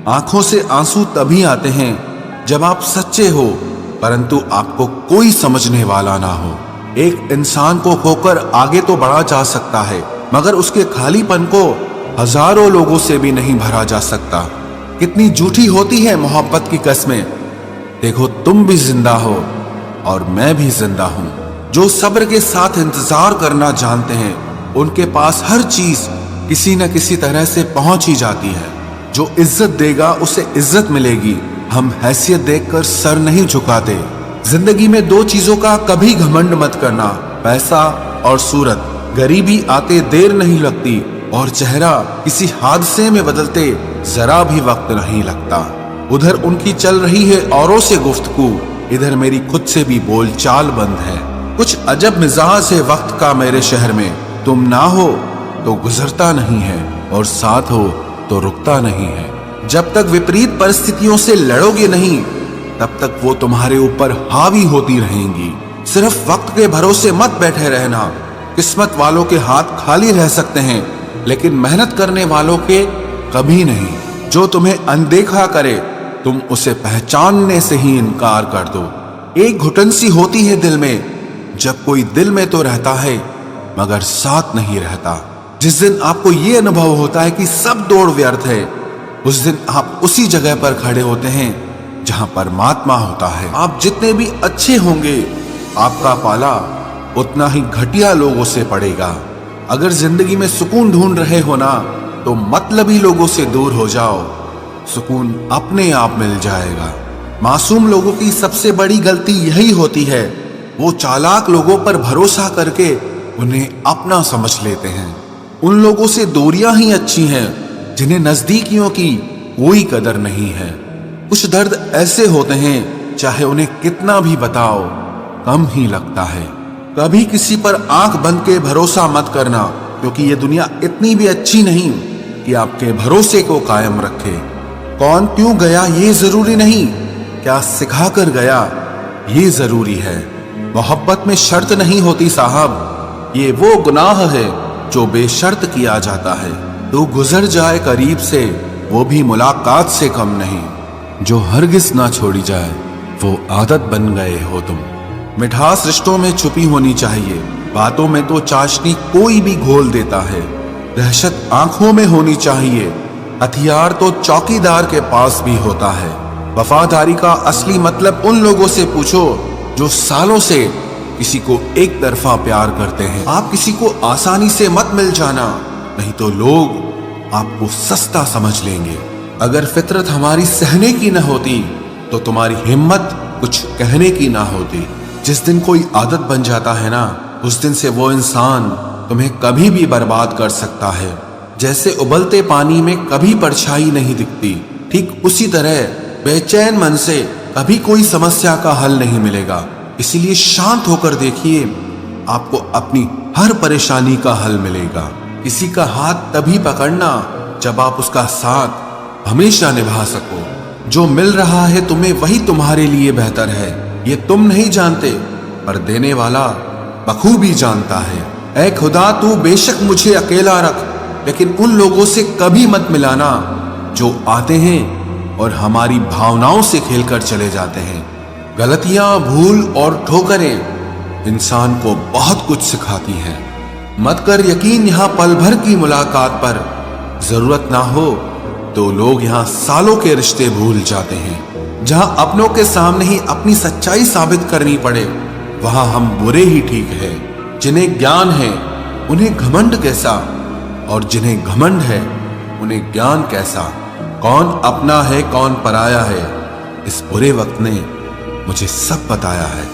आंखों से आंसू तभी आते हैं जब आप सच्चे हो, परंतु आपको कोई समझने वाला ना हो। एक इंसान को खोकर आगे तो बढ़ा जा सकता है, मगर उसके खालीपन को हजारों लोगों से भी नहीं भरा जा सकता। कितनी झूठी होती है मोहब्बत की कस्में। देखो, तुम भी जिंदा हो और मैं भी जिंदा हूं। जो सब्र के साथ इंतजार करना जानते हैं, उनके पास हर चीज किसी न किसी तरह से पहुंच ही जाती है। जो इज्जत देगा उसे इज्जत मिलेगी। हम हैसियत देखकर सर नहीं झुकाते। जिंदगी में दो चीजों का कभी घमंड मत करना, पैसा और सूरत। गरीबी आते देर नहीं लगती और चेहरा किसी हादसे में बदलते जरा भी वक्त नहीं लगता। उधर उनकी चल रही है औरों से गुफ्तगू, इधर मेरी खुद से भी बोलचाल बंद है। कुछ अजब मिजाज है वक्त का मेरे शहर में। तुम ना हो तो गुजरता नहीं है और साथ हो तो रुकता नहीं है। जब तक विपरीत परिस्थितियों से लड़ोगे नहीं, तब तक वो तुम्हारे ऊपर हावी होती रहेंगी। सिर्फ वक्त के भरोसे मत बैठे रहना। किस्मत वालों के हाथ खाली रह सकते हैं, लेकिन मेहनत करने वालों के कभी नहीं। जो तुम्हें अनदेखा करे, तुम उसे पहचानने से ही इनकार कर दो। एक घुटन सी होती है दिल में, जब कोई दिल में तो रहता है मगर साथ नहीं रहता। जिस दिन आपको ये अनुभव होता है कि सब दौड़ व्यर्थ है, उस दिन आप उसी जगह पर खड़े होते हैं जहां परमात्मा होता है। आप जितने भी अच्छे होंगे, आपका पाला उतना ही घटिया लोगों से पड़ेगा। अगर जिंदगी में सुकून ढूंढ रहे हो ना, तो मतलबी लोगों से दूर हो जाओ। सुकून अपने आप मिल जाएगा। मासूम लोगों की सबसे बड़ी गलती यही होती है, वो चालाक लोगों पर भरोसा करके उन्हें अपना समझ लेते हैं। उन लोगों से दूरियां ही अच्छी हैं जिन्हें नजदीकियों की कोई कदर नहीं है। कुछ दर्द ऐसे होते हैं, चाहे उन्हें कितना भी बताओ, कम ही लगता है। कभी किसी पर आंख बंद के भरोसा मत करना, क्योंकि ये दुनिया इतनी भी अच्छी नहीं कि आपके भरोसे को कायम रखे। कौन क्यों गया ये जरूरी नहीं, क्या सिखा कर गया ये जरूरी है। मोहब्बत में शर्त नहीं होती साहब, ये वो गुनाह है जो बेशर्त किया जाता है। तो गुजर जाए करीब से, वो भी मुलाकात से कम नहीं। जो हरगिज ना छोड़ी जाए, वो आदत बन गए हो तुम। मिठास रिश्तों में छुपी होनी चाहिए, बातों में तो चाशनी कोई भी घोल देता है। दहशत आंखों में होनी चाहिए, हथियार तो चौकीदार के पास भी होता है। वफादारी का असली मतलब उन लोगों से पूछो जो सालों से किसी को एक तरफा प्यार करते हैं। आप किसी को आसानी से मत मिल जाना, नहीं तो लोग आपको सस्ता समझ लेंगे। अगर फितरत हमारी सहने की न होती, तो तुम्हारी हिम्मत कुछ कहने की ना होती। जिस दिन कोई आदत बन जाता है ना, उस दिन से वो इंसान तुम्हें कभी भी बर्बाद कर सकता है। जैसे उबलते पानी में कभी परछाई नहीं दिखती, ठीक उसी तरह बेचैन मन से कभी कोई समस्या का हल नहीं मिलेगा। इसीलिए शांत होकर देखिए, आपको अपनी हर परेशानी का हल मिलेगा। किसी का हाथ तभी पकड़ना जब आप उसका साथ हमेशा निभा सको। जो मिल रहा है तुम्हें, वही तुम्हारे लिए बेहतर है। ये तुम नहीं जानते, पर देने वाला बखूबी जानता है। ऐ खुदा, तू बेशक मुझे अकेला रख, लेकिन उन लोगों से कभी मत मिलाना जो आते हैं और हमारी भावनाओं से खेलकर चले जाते हैं। गलतियां, भूल और ठोकरें इंसान को बहुत कुछ सिखाती हैं। मत कर यकीन यहाँ पल भर की मुलाकात पर। जरूरत ना हो तो लोग यहाँ सालों के रिश्ते भूल जाते हैं। जहां अपनों के सामने ही अपनी सच्चाई साबित करनी पड़े, वहां हम बुरे ही ठीक है। जिन्हें ज्ञान है उन्हें घमंड कैसा, और जिन्हें घमंड है उन्हें ज्ञान कैसा। कौन अपना है कौन पराया है, इस बुरे वक्त ने मुझे सब बताया है।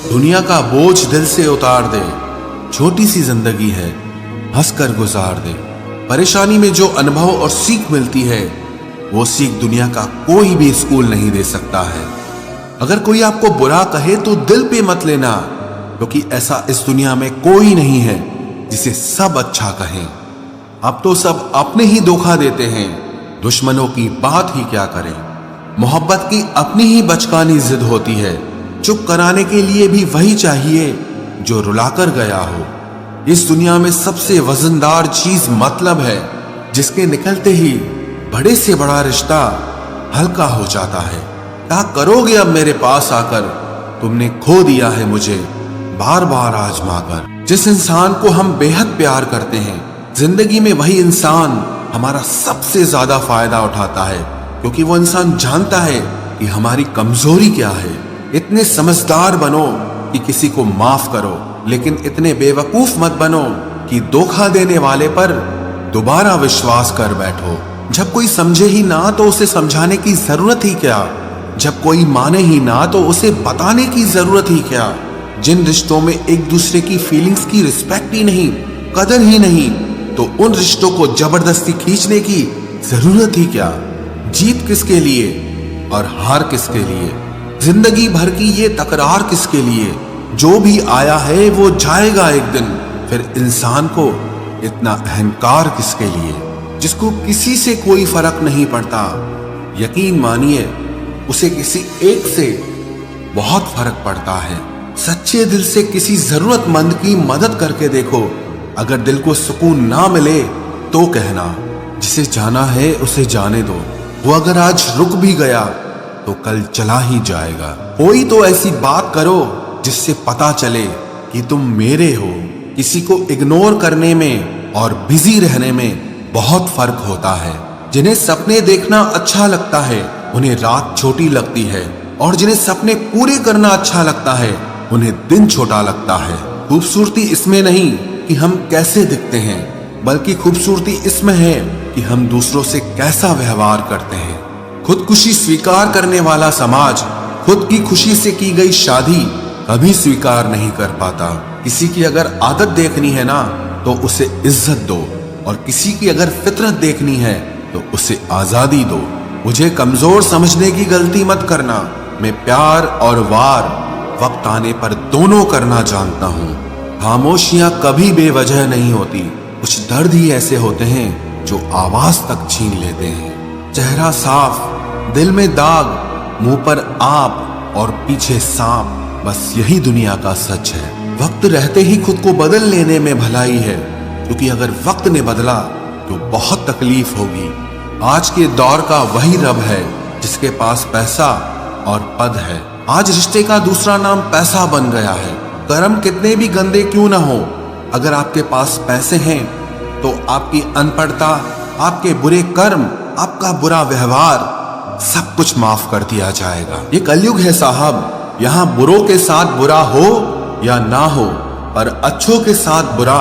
दुनिया का बोझ दिल से उतार दे, छोटी सी जिंदगी है, हंसकर गुजार दे। परेशानी में जो अनुभव और सीख मिलती है, वो सीख दुनिया का कोई भी स्कूल नहीं दे सकता है। अगर कोई आपको बुरा कहे तो दिल पे मत लेना, क्योंकि ऐसा इस दुनिया में कोई नहीं है जिसे सब अच्छा कहें। अब तो सब अपने ही धोखा देते हैं, दुश्मनों की बात ही क्या करें। मोहब्बत की अपनी ही बचकानी जिद होती है, चुप कराने के लिए भी वही चाहिए जो रुलाकर गया हो। इस दुनिया में सबसे वजनदार चीज मतलब है, जिसके निकलते ही बड़े से बड़ा रिश्ता हल्का हो जाता है। क्या करोगे अब मेरे पास आकर, तुमने खो दिया है मुझे बार बार आजमा कर। जिस इंसान को हम बेहद प्यार करते हैं, जिंदगी में वही इंसान हमारा सबसे ज्यादा फायदा उठाता है, क्योंकि वो इंसान जानता है कि हमारी कमजोरी क्या है। इतने समझदार बनो कि किसी को माफ करो, लेकिन इतने बेवकूफ मत बनो कि धोखा देने वाले पर दोबारा विश्वास कर बैठो। जब कोई समझे ही ना तो उसे समझाने की जरूरत ही क्या, जब कोई माने ही ना तो उसे बताने की जरूरत ही क्या। जिन रिश्तों में एक दूसरे की फीलिंग्स की रिस्पेक्ट ही नहीं, कदर ही नहीं, तो उन रिश्तों को जबरदस्ती खींचने की जरूरत ही क्या। जीत किसके लिए और हार किसके लिए, जिंदगी भर की ये तकरार किसके लिए। जो भी आया है वो जाएगा एक दिन, फिर इंसान को इतना अहंकार किसके लिए, जिसको किसी से कोई फर्क नहीं पड़ता। यकीन मानिए उसे किसी एक से बहुत फर्क पड़ता है। सच्चे दिल से किसी जरूरतमंद की मदद करके देखो। अगर दिल को सुकून ना मिले तो कहना, जिसे जाना है उसे जाने दो। वो अगर आज रुक भी गया तो कल चला ही जाएगा। कोई तो ऐसी बात करो जिससे पता चले कि तुम मेरे हो। किसी को इग्नोर करने में और बिजी रहने में बहुत फर्क होता है। जिन्हें सपने देखना अच्छा लगता है उन्हें रात छोटी लगती है, और जिन्हें सपने पूरे करना अच्छा लगता है उन्हें दिन छोटा लगता है। खूबसूरती इसमें नहीं कि हम कैसे दिखते हैं, बल्कि खूबसूरती इसमें है कि हम दूसरों से कैसा व्यवहार करते हैं। खुदकुशी स्वीकार करने वाला समाज खुद की खुशी से की गई शादी कभी स्वीकार नहीं कर पाता। किसी की अगर आदत देखनी है ना तो उसे इज्जत दो, और किसी की अगर फितरत देखनी है तो उसे आजादी दो। मुझे कमजोर समझने की गलती मत करना। मैं प्यार और वार वक्त आने पर दोनों करना जानता हूँ। खामोशियां कभी बेवजह नहीं होती। कुछ दर्द ही ऐसे होते हैं जो आवाज तक छीन लेते हैं। चेहरा साफ, दिल में दाग, मुंह पर आप और पीछे सांप, बस यही दुनिया का सच है। वक्त रहते ही खुद को बदल लेने में भलाई है, क्योंकि अगर वक्त ने बदला तो बहुत तकलीफ होगी। आज के दौर का वही रब है जिसके पास पैसा और पद है। आज रिश्ते का दूसरा नाम पैसा बन गया है। कर्म कितने भी गंदे क्यों ना हो, अगर आपके पास पैसे हैं तो आपकी अनपढ़ता, आपके बुरे कर्म, आपका बुरा व्यवहार सब कुछ माफ कर दिया जाएगा। ये कलयुग है साहब, यहाँ बुरों के साथ बुरा हो या ना हो, पर अच्छों के साथ बुरा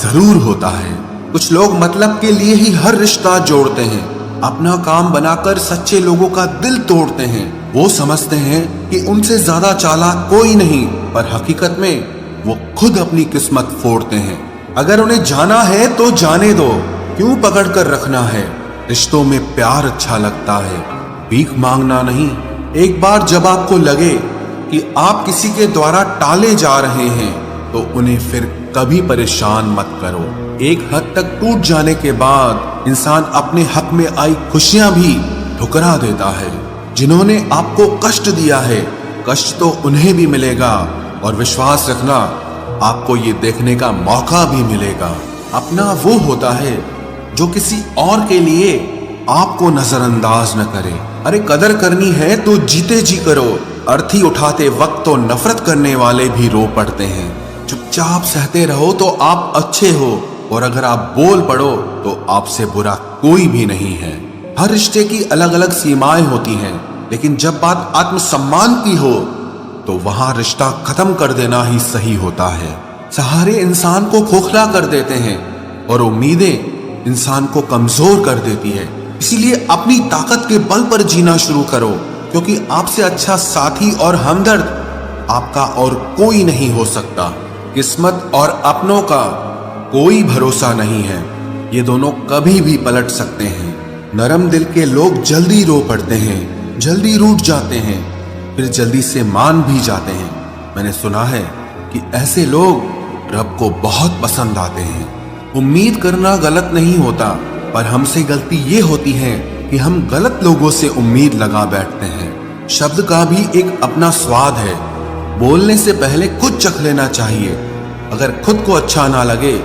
जरूर होता है। कुछ लोग मतलब के लिए ही हर रिश्ता जोड़ते हैं, अपना काम बनाकर सच्चे लोगों का दिल तोड़ते हैं। वो समझते हैं कि उनसे ज्यादा चालाक कोई नहीं, पर हकीकत में वो खुद अपनी किस्मत फोड़ते हैं। अगर उन्हें जाना है तो जाने दो, क्यों पकड़ कर रखना है। रिश्तों में प्यार अच्छा लगता है, भीख मांगना नहीं। एक बार जब आपको लगे कि आप किसी के द्वारा टाले जा रहे हैं तो उन्हें फिर कभी परेशान मत करो। एक हद तक टूट जाने के बाद इंसान अपने हक में आई खुशियां भी ठुकरा देता है। जिन्होंने आपको कष्ट दिया है, कष्ट तो उन्हें भी मिलेगा, और विश्वास रखना आपको ये देखने का मौका भी मिलेगा। अपना वो होता है जो किसी और के लिए आपको नजरअंदाज न करे। अरे कदर करनी है तो जीते जी करो। अर्थी उठाते वक्त तो नफरत करने वाले भी रो पड़ते हैं। चुपचाप सहते रहो तो आप अच्छे हो, और अगर आप बोल पड़ो तो आपसे बुरा कोई भी नहीं है। हर रिश्ते की अलग अलग सीमाएं होती हैं, लेकिन जब बात आत्मसम्मान की हो तो वहां रिश्ता खत्म कर देना ही सही होता है। सहारे इंसान को खोखला कर देते हैं और उम्मीदें इंसान को कमजोर कर देती है। इसीलिए अपनी ताकत के बल पर जीना शुरू करो, क्योंकि आपसे अच्छा साथी और हमदर्द आपका और कोई नहीं हो सकता। किस्मत और अपनों का कोई भरोसा नहीं है, ये दोनों कभी भी पलट सकते हैं। नरम दिल के लोग जल्दी रो पड़ते हैं, जल्दी रूठ जाते हैं, फिर जल्दी से मान भी जाते हैं। मैंने सुना है कि ऐसे लोग रब को बहुत पसंद आते हैं। उम्मीद करना गलत नहीं होता, पर हमसे गलती ये होती है कि हम गलत लोगों से उम्मीद लगा बैठते हैं। शब्द का भी एक अपना स्वाद है, बोलने से पहले खुद चख लेना चाहिए। अगर खुद को अच्छा ना लगे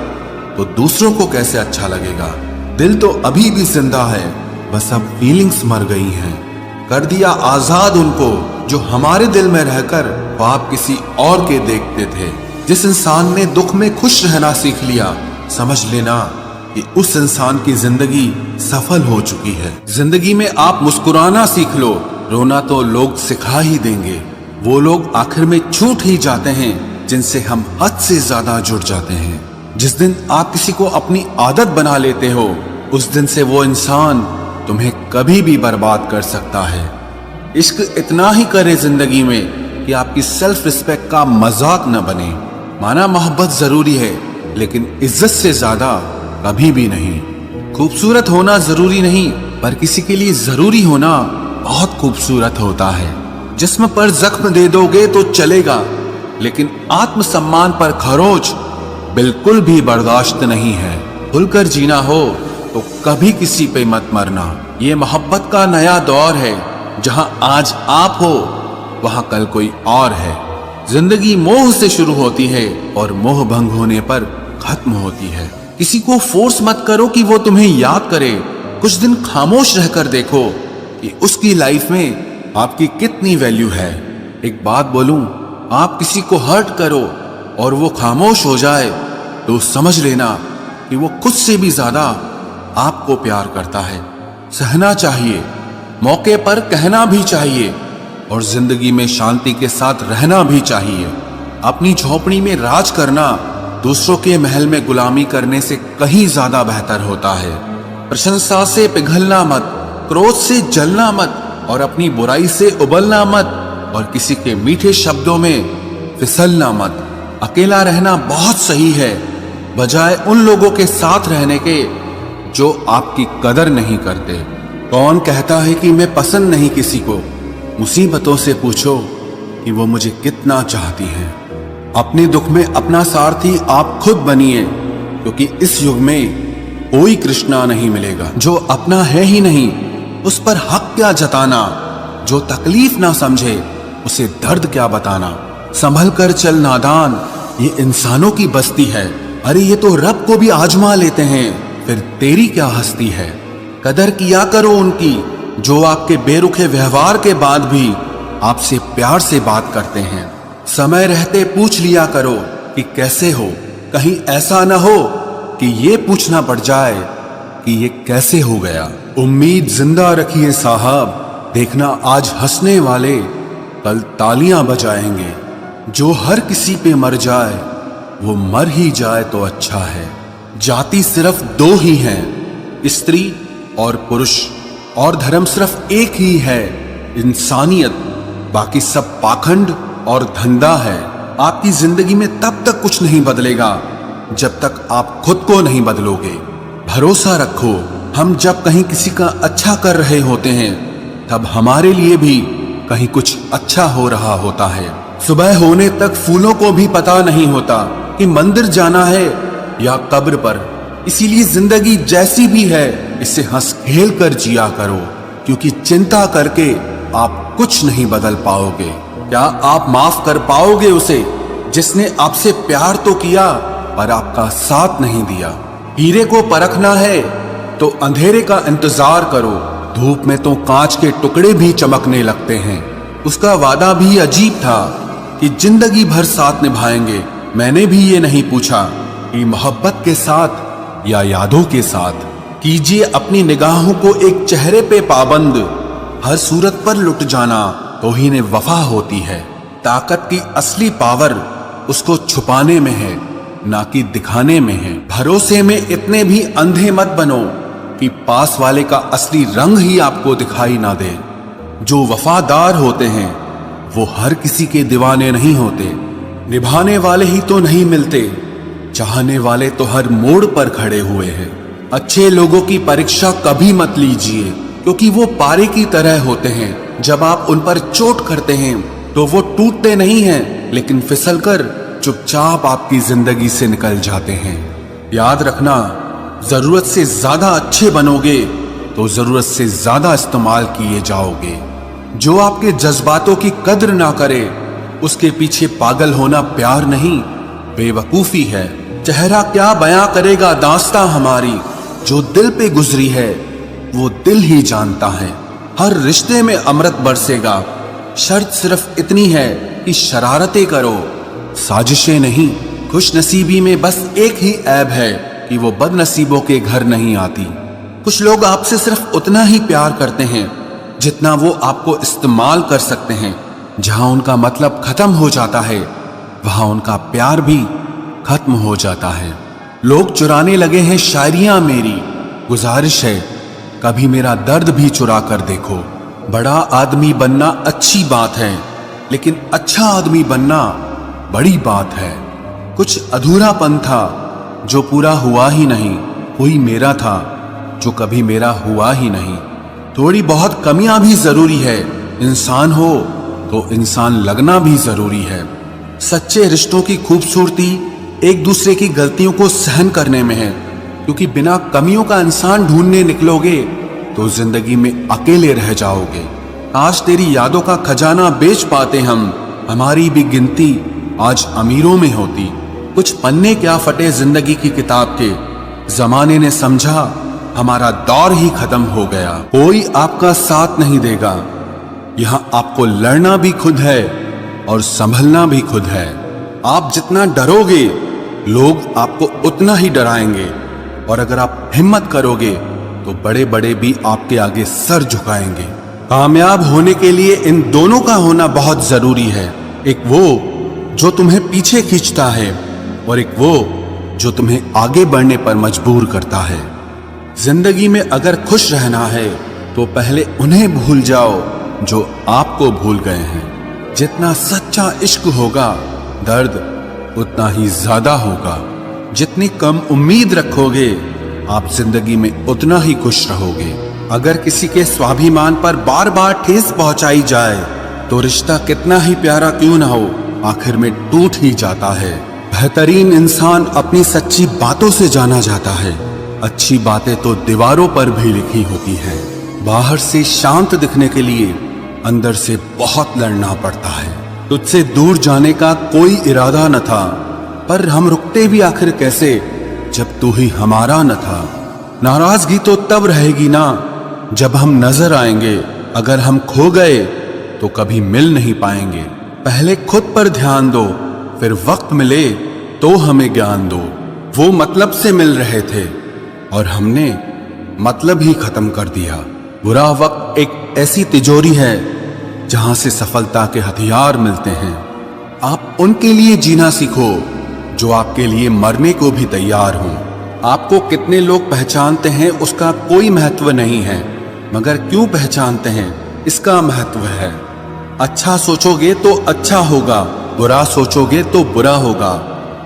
तो दूसरों को कैसे अच्छा लगेगा। दिल तो अभी भी जिंदा है, बस अब फीलिंग्स मर गई हैं। कर दिया आजाद उनको जो हमारे दिल में रहकर ख्वाब किसी और के देखते थे। जिस इंसान ने दुख में खुश रहना सीख लिया, समझ लेना कि उस इंसान की जिंदगी सफल हो चुकी है। जिंदगी में आप मुस्कुराना सीख लो, रोना तो लोग सिखा ही देंगे। वो लोग आखिर में छूट ही जाते हैं जिनसे हम हद से ज्यादा जुड़ जाते हैं। जिस दिन आप किसी को अपनी आदत बना लेते हो, उस दिन से वो इंसान तुम्हें कभी भी बर्बाद कर सकता है। इश्क इतना ही करे जिंदगी में कि आपकी सेल्फ रिस्पेक्ट का मजाक न बने। माना मोहब्बत जरूरी है, लेकिन इज्जत से ज्यादा कभी भी नहीं। खूबसूरत होना जरूरी नहीं, पर किसी के लिए जरूरी होना बहुत खूबसूरत होता है। जिस्म पर जख्म दे दोगे तो चलेगा, लेकिन आत्मसम्मान पर खरोच बिल्कुल भी बर्दाश्त नहीं है। खुलकर जीना हो तो कभी किसी पे मत मरना। ये मोहब्बत का नया दौर है, जहां आज आप हो वहां कल कोई और है। जिंदगी मोह से शुरू होती है और मोह भंग होने पर खत्म होती है। किसी को फोर्स मत करो कि वो तुम्हें याद करे। कुछ दिन खामोश रहकर देखो कि उसकी लाइफ में आपकी कितनी वैल्यू है। एक बात बोलूं, आप किसी को हर्ट करो और वो खामोश हो जाए तो समझ लेना कि वो खुद से भी ज्यादा आपको प्यार करता है। सहना चाहिए, मौके पर कहना भी चाहिए और जिंदगी में शांति के साथ रहना भी चाहिए। अपनी झोपड़ी में राज करना दूसरों के महल में गुलामी करने से कहीं ज्यादा बेहतर होता है। प्रशंसा से पिघलना मत, क्रोध से जलना मत और अपनी बुराई से उबलना मत और किसी के मीठे शब्दों में फिसलना मत। अकेला रहना बहुत सही है, बजाय उन लोगों के साथ रहने के जो आपकी कदर नहीं करते। कौन कहता है कि मैं पसंद नहीं किसी को? मुसीबतों से पूछो कि वो मुझे कितना चाहती हैं। अपने दुख में अपना सारथी आप खुद बनिए, क्योंकि इस युग में कोई कृष्णा नहीं मिलेगा। जो अपना है ही नहीं, उस पर हक क्या जताना? जो तकलीफ ना समझे, उसे दर्द क्या बताना? संभल कर चल नादान, ये इंसानों की बस्ती है। अरे ये तो रब को भी आजमा लेते हैं, फिर तेरी क्या हस्ती है? कदर किया करो उनकी जो आपके बेरुखे व्यवहार के बाद भी आपसे प्यार से बात करते हैं। समय रहते पूछ लिया करो कि कैसे हो, कहीं ऐसा न हो कि ये पूछना पड़ जाए कि ये कैसे हो गया। उम्मीद जिंदा रखिए साहब, देखना आज हंसने वाले कल तालियां बजाएंगे। जो हर किसी पे मर जाए वो मर ही जाए तो अच्छा है। जाति सिर्फ दो ही हैं, स्त्री और पुरुष, और धर्म सिर्फ एक ही है, इंसानियत। बाकी सब पाखंड और धंधा है। आपकी जिंदगी में तब तक कुछ नहीं बदलेगा जब तक आप खुद को नहीं बदलोगे। भरोसा रखो, हम जब कहीं किसी का अच्छा कर रहे होते हैं तब हमारे लिए भी कहीं कुछ अच्छा हो रहा होता है। सुबह होने तक फूलों को भी पता नहीं होता कि मंदिर जाना है या कब्र पर। इसीलिए जिंदगी जैसी भी है इसे हंस खेल कर जिया करो, क्योंकि चिंता करके आप कुछ नहीं बदल पाओगे। क्या आप माफ कर पाओगे उसे जिसने आपसे प्यार तो किया पर आपका साथ नहीं दिया? हीरे को परखना है तो अंधेरे का इंतजार करो। धूप में तो कांच के टुकड़े भी चमकने लगते हैं। उसका वादा भी अजीब था कि जिंदगी भर साथ निभाएंगे। मैंने भी ये नहीं पूछा कि मोहब्बत के साथ या यादों के साथ। कीजिए अपनी निगाहों को एक चेहरे पे पाबंद, हर सूरत पर लुट जाना तौहीन वफा होती है। ताकत की असली पावर उसको छुपाने में है, ना कि दिखाने में है। भरोसे में इतने भी अंधे मत बनो कि पास वाले का असली रंग ही आपको दिखाई ना दे। जो वफादार होते हैं वो हर किसी के दीवाने नहीं होते। निभाने वाले ही तो नहीं मिलते, चाहने वाले तो हर मोड़ पर खड़े हुए हैं। अच्छे लोगों की परीक्षा कभी मत लीजिए, क्योंकि वो पारे की तरह होते हैं। जब आप उन पर चोट करते हैं तो वो टूटते नहीं हैं, लेकिन फिसलकर चुपचाप आपकी जिंदगी से निकल जाते हैं। याद रखना, जरूरत से ज्यादा अच्छे बनोगे तो जरूरत से ज्यादा इस्तेमाल किए जाओगे। जो आपके जज्बातों की कद्र ना करे उसके पीछे पागल होना प्यार नहीं, बेवकूफी है। चेहरा क्या बयां करेगा दास्तां हमारी जो दिल पे गुजरी है। वो दिल ही जानता है। हर रिश्ते में अमृत बरसेगा, शर्त सिर्फ इतनी है कि शरारतें करो, साजिशें नहीं। खुश नसीबी में बस एक ही ऐब है कि वो बदनसीबों के घर नहीं आती। कुछ लोग आपसे सिर्फ उतना ही प्यार करते हैं जितना वो आपको इस्तेमाल कर सकते हैं। जहां उनका मतलब खत्म हो जाता है, वहां उनका प्यार भी खत्म हो जाता है। लोग चुराने लगे हैं शायरियां मेरी, गुजारिश है कभी मेरा दर्द भी चुरा कर देखो। बड़ा आदमी बनना अच्छी बात है, लेकिन अच्छा आदमी बनना बड़ी बात है। कुछ अधूरापन था जो पूरा हुआ ही नहीं, कोई मेरा था जो कभी मेरा हुआ ही नहीं। थोड़ी बहुत कमियां भी जरूरी है, इंसान हो तो इंसान लगना भी जरूरी है। सच्चे रिश्तों की खूबसूरती एक दूसरे की गलतियों को सहन करने में है, क्योंकि बिना कमियों का इंसान ढूंढने निकलोगे तो जिंदगी में अकेले रह जाओगे। आज तेरी यादों का खजाना बेच पाते हम, हमारी भी गिनती आज अमीरों में होती। कुछ पन्ने क्या फटे जिंदगी की किताब के, जमाने ने समझा हमारा दौर ही खत्म हो गया। कोई आपका साथ नहीं देगा, यहां आपको लड़ना भी खुद है और संभलना भी खुद है। आप जितना डरोगे लोग आपको उतना ही डराएंगे, और अगर आप हिम्मत करोगे तो बड़े बड़े भी आपके आगे सर झुकाएंगे। कामयाब होने के लिए इन दोनों का होना बहुत जरूरी है। एक वो जो तुम्हें पीछे खींचता है, और एक वो जो तुम्हें आगे बढ़ने पर मजबूर करता है। जिंदगी में अगर खुश रहना है तो पहले उन्हें भूल जाओ जो आपको भूल गए हैं। जितना सच्चा इश्क होगा दर्द उतना ही ज्यादा होगा। जितनी कम उम्मीद रखोगे आप जिंदगी में उतना ही खुश रहोगे। अगर किसी के स्वाभिमान पर बार बार ठेस पहुंचाई जाए तो रिश्ता कितना ही प्यारा क्यों ना हो, आखिर में टूट ही जाता है। बेहतरीन इंसान अपनी सच्ची बातों से जाना जाता है। अच्छी बातें तो दीवारों पर भी लिखी होती हैं। बाहर से शांत दिखने के लिए अंदर से बहुत लड़ना पड़ता है। तुझसे दूर जाने का कोई इरादा न था, पर हम रुकते भी आखिर कैसे जब तू ही हमारा न था। नाराजगी तो तब रहेगी ना जब हम नजर आएंगे, अगर हम खो गए तो कभी मिल नहीं पाएंगे। पहले खुद पर ध्यान दो, फिर वक्त मिले तो हमें ज्ञान दो। वो मतलब से मिल रहे थे और हमने मतलब ही खत्म कर दिया। बुरा वक्त एक ऐसी तिजोरी है जहां से सफलता के हथियार मिलते हैं। आप उनके लिए जीना सीखो जो आपके लिए मरने को भी तैयार हों। आपको कितने लोग पहचानते हैं उसका कोई महत्व नहीं है, मगर क्यों पहचानते हैं इसका महत्व है। अच्छा सोचोगे तो अच्छा होगा, बुरा सोचोगे तो बुरा होगा।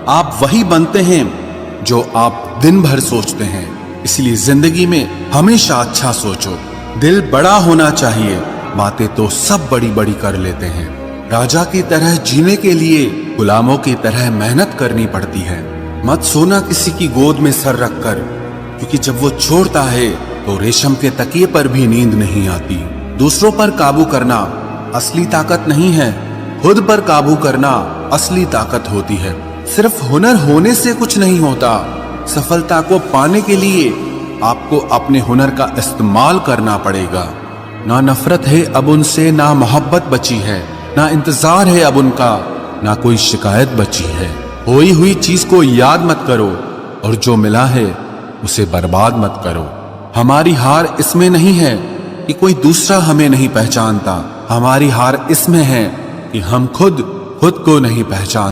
आप वही बनते हैं जो आप दिन भर सोचते हैं। इसलिए जिंदगी में हमेशा अच्छा सोचो। दिल बड़ा होना चाहिए, बातें तो सब बड़ी बड़ी कर लेते हैं। राजा की तरह जीने के लिए गुलामों की तरह मेहनत करनी पड़ती है। मत सोना किसी की गोद में सर रखकर, क्योंकि जब वो छोड़ता है तो रेशम के तकिए पर भी नींद नहीं आती। दूसरों पर काबू करना असली ताकत नहीं है, खुद पर काबू करना असली ताकत होती है। सिर्फ हुनर होने से कुछ नहीं होता, सफलता को पाने के लिए आपको अपने हुनर का इस्तेमाल करना पड़ेगा। ना नफरत है अब उनसे, ना मोहब्बत बची है, ना इंतजार है अब उनका, ना कोई शिकायत बची है। खोई हुई चीज को याद मत करो और जो मिला है उसे बर्बाद मत करो। हमारी हार इसमें नहीं है कि कोई दूसरा हमें नहीं पहचानता, हमारी हार इसमें है कि हम खुद को नहीं पहचानते।